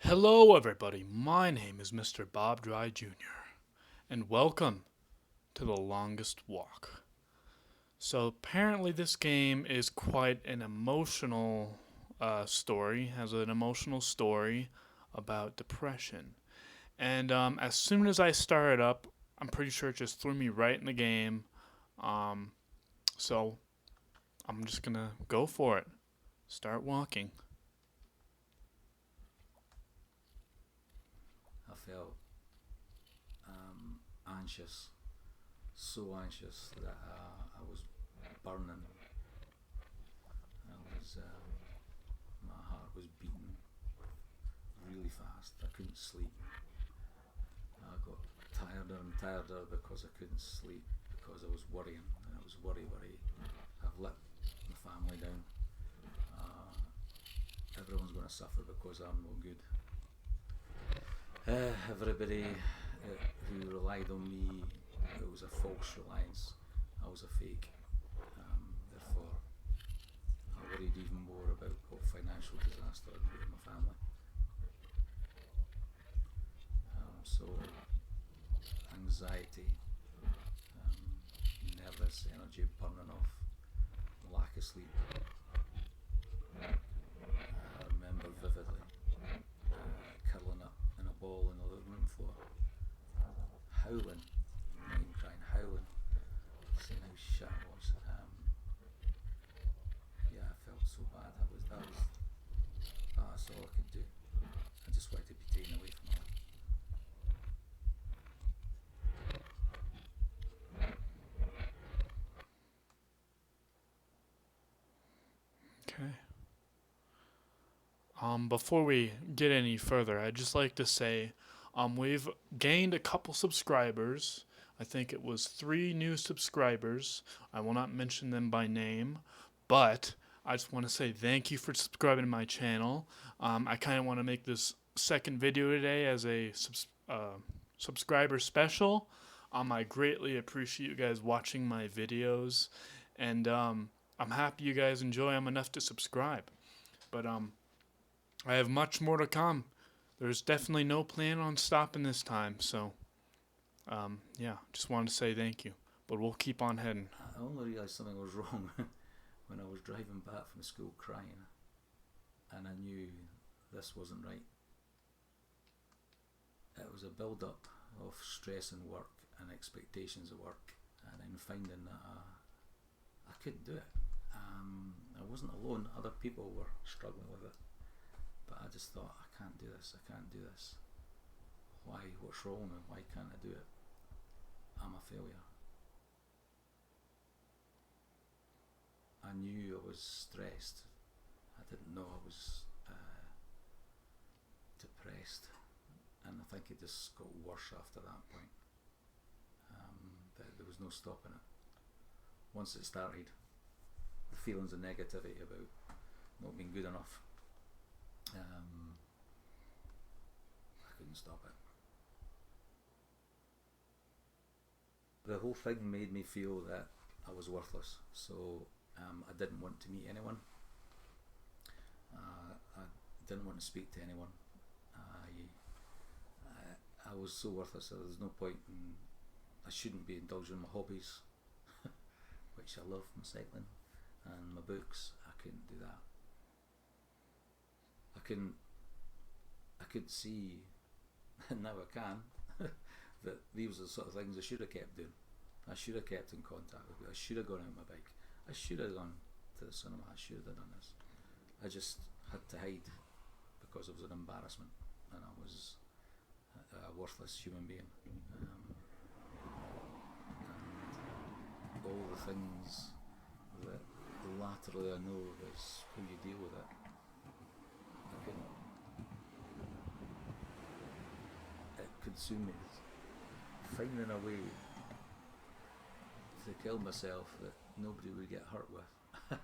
Hello, everybody. My name is Mr. Bob Dry Jr., and welcome to The Longest Walk. So, apparently, this game is quite an emotional story, has an emotional story about depression. And as soon as I started up, I'm pretty sure it just threw me right in the game. Um, so, I'm just gonna go for it. Start walking. I felt anxious, so anxious that I was burning. My heart was beating really fast. I couldn't sleep. I got tireder and tireder because I couldn't sleep because I was worrying. And I was worry. I've let my family down. Uh, Everyone's going to suffer because I'm no good. Everybody who relied on me, it was a false reliance. I was a fake. Therefore, I worried even more about what financial disaster I'd put in my family. So, anxiety, nervous energy burning off, lack of sleep. I remember vividly curling up in a ball in the living room floor, howling, not even crying, howling, saying how shit I was. Yeah, I felt so bad. That's all I could do. I just wanted to be taken away from it. Okay. Before we get any further, I'd just like to say we've gained a couple subscribers. I think it was 3 new subscribers. I will not mention them by name, but I just want to say thank you for subscribing to my channel. I kind of want to make this second video today as a subscriber special. I greatly appreciate you guys watching my videos, and I'm happy you guys enjoy them enough to subscribe. But I have much more to come. There's definitely no plan on stopping this time. So, yeah, just wanted to say thank you. But we'll keep on heading. I only realised something was wrong when I was driving back from school crying, and I knew this wasn't right. It was a build up of stress in work and expectations of work, and then finding that I couldn't do it. I wasn't alone, other people were struggling with it, but I just thought, I can't do this, I can't do this. Why? What's wrong with me? Why can't I do it? I'm a failure. I knew I was stressed. I didn't know I was depressed, and I think it just got worse after that point. There was no stopping it. Once it started, the feelings of negativity about not being good enough, I couldn't stop it. The whole thing made me feel that I was worthless, so I didn't want to meet anyone. I didn't want to speak to anyone. I was so worthless that there was no point in. I shouldn't be indulging in my hobbies, which I love, my cycling and my books. I couldn't do that. I could see, and now I can, that these are the sort of things I should have kept doing. I should have kept in contact with people. I should have gone out on my bike. I should have gone to the cinema. I should have done this. I just had to hide because I was an embarrassment and I was a worthless human being. And all the things that laterally I know is how you deal with it. I couldn't. It consumed me. Finding a way to kill myself that nobody would get hurt with. If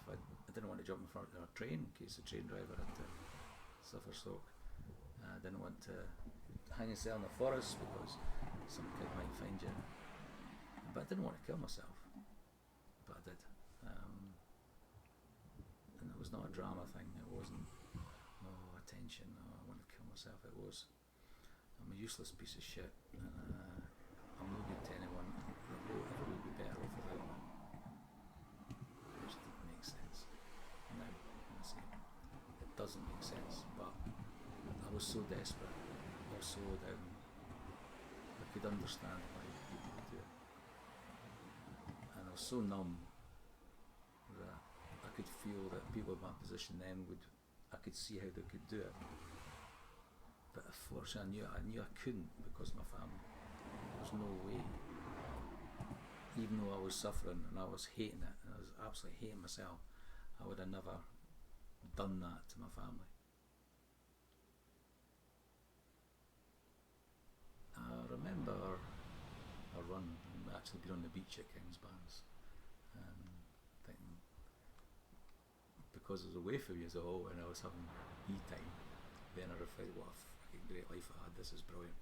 I didn't want to jump in front of a train in case the train driver had to suffer stroke. I didn't want to hang yourself in the forest because some kid might find you. But I didn't want to kill myself. But I did. And it was not a drama thing. It wasn't, oh, attention intention, I want to kill myself. It was, I'm a useless piece of shit, and I'm no good to anyone. The world ever would be better off without me. Which didn't make sense. Now, I say, it doesn't make sense, but I was so desperate, or so down, I could understand why people would do it. And I was so numb that I could feel that people in my position then I could see how they could do it. But unfortunately I knew I couldn't because of my family. There's no way. Even though I was suffering and I was hating it and I was absolutely hating myself, I would have never done that to my family. I remember a run, actually being on the beach at Kingsbands, and thinking, because I was away for years old and I was having me time, then I reflected, what a fucking great life I had, this is brilliant,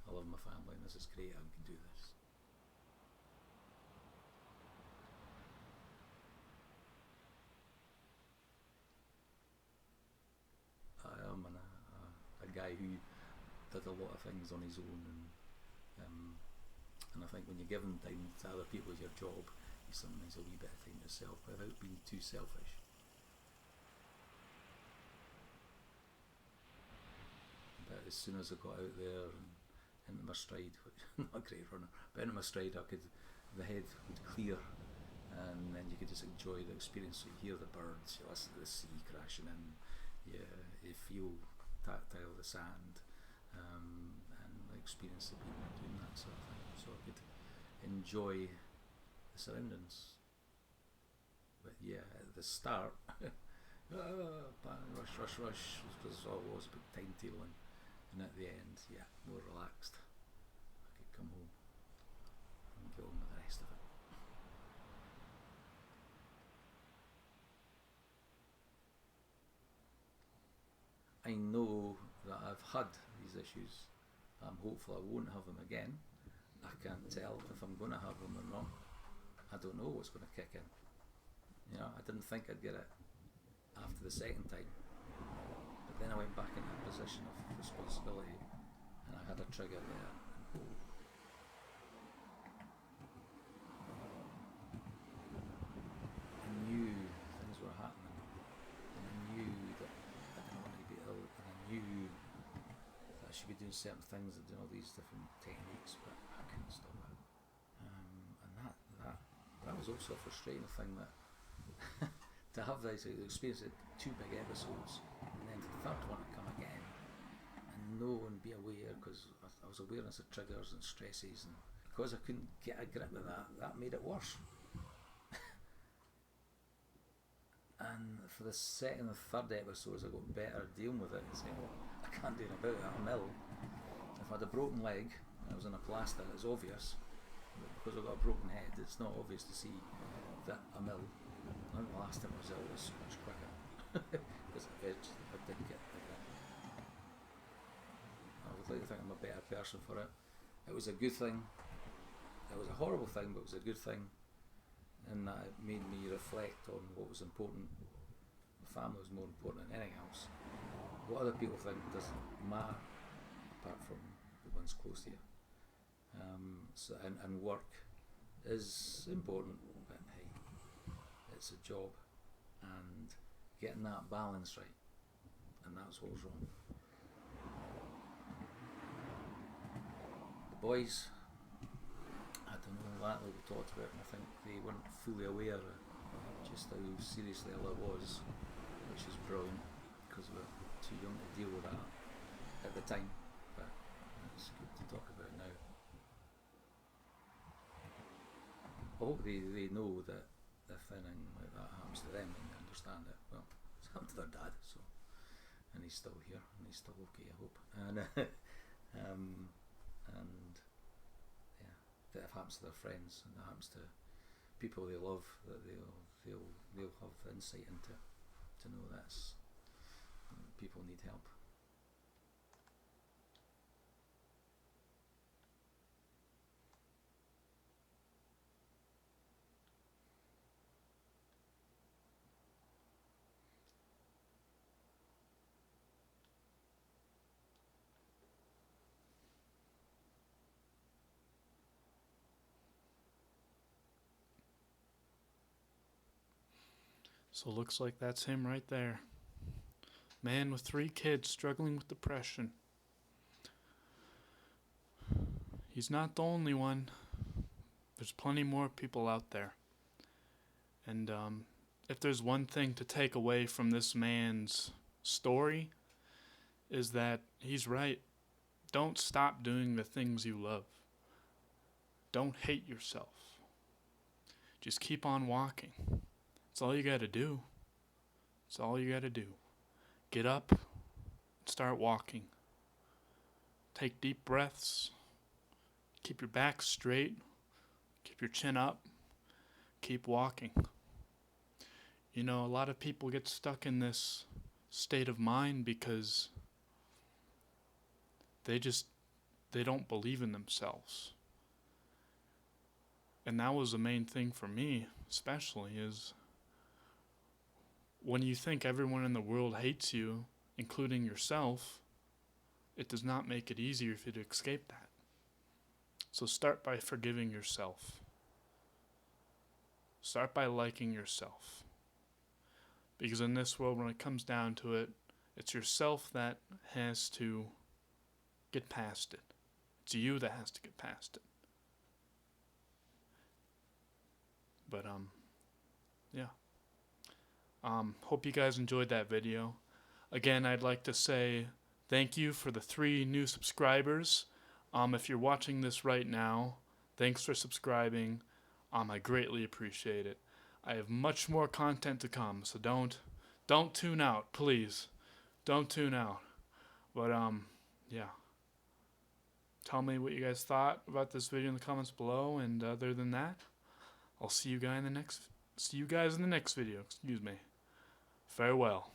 I love my family and this is great, I can do this. I am a guy who did a lot of things on his own, and I think when you're giving time to other people as your job, you sometimes a wee bit of time to yourself without being too selfish. But as soon as I got out there and into my stride, which not a great runner, but into my stride, the head would clear, and then you could just enjoy the experience. So you hear the birds, you listen to the sea crashing in, you feel tactile the sand, and the experience of being doing that sort of thing. So I could enjoy the surroundings. But yeah, at the start, rush, because I was a big timetabling. And at the end, yeah, more relaxed. I could come home and get on with the rest of it. I know that I've had these issues. I'm hopeful I won't have them again. I can't tell if I'm going to have them or not. I don't know what's going to kick in. You know, I didn't think I'd get it after the second time. But then I went back into a position of responsibility and I had a trigger there. I knew things were happening, and I knew that I didn't want to be ill, and I knew that I should be doing certain things and doing all these different techniques, but I couldn't stop it. And that was also a frustrating thing, that to have this experience of 2 big episodes, and then the third one to come again, and know and be aware, because I was awareness of triggers and stresses, and because I couldn't get a grip of that made it worse. And for the second and third episodes, I got better at dealing with it and saying, well, I can't do anything about it, I'm ill. If I had a broken leg and I was in a plaster, it's obvious. But because I've got a broken head, it's not obvious to see that I'm ill. And the last time I was ill was much quicker. Because I didn't get the grip. I would like to think I'm a better person for it. It was a good thing. It was a horrible thing, but it was a good thing. And that it made me reflect on what was important. My family was more important than anything else. What other people think doesn't matter, apart from the ones close to you. And work is important, but hey, it's a job, and getting that balance right, and that's what was wrong. The boys, I don't know, that we talked about, and I think they weren't fully aware of just how seriously ill it was, which is brilliant, because we're too young to deal with that at the time, but it's good to talk about now. I hope they know that if anything like that happens to them and they understand it. Well, it's happened to their dad, so, and he's still here and he's still okay, I hope. And yeah, that if it happens to their friends and it happens to people they love, that they'll have insight into to know that people need help. So looks like that's him right there. Man with 3 kids struggling with depression. He's not the only one. There's plenty more people out there. And if there's one thing to take away from this man's story, is that he's right. Don't stop doing the things you love. Don't hate yourself. Just keep on walking. That's all you gotta do. That's all you gotta do. Get up and start walking. Take deep breaths. Keep your back straight. Keep your chin up. Keep walking. You know, a lot of people get stuck in this state of mind because they don't believe in themselves. And that was the main thing for me, especially, is when you think everyone in the world hates you, including yourself, it does not make it easier for you to escape that. So start by forgiving yourself. Start by liking yourself. Because in this world, when it comes down to it, it's yourself that has to get past it. It's you that has to get past it. But, yeah. Hope you guys enjoyed that video. Again, I'd like to say thank you for the 3 new subscribers. If you're watching this right now, thanks for subscribing. I greatly appreciate it. I have much more content to come, so don't tune out, please. Don't tune out. But yeah. Tell me what you guys thought about this video in the comments below, and other than that, I'll see you guys in the next video. Farewell.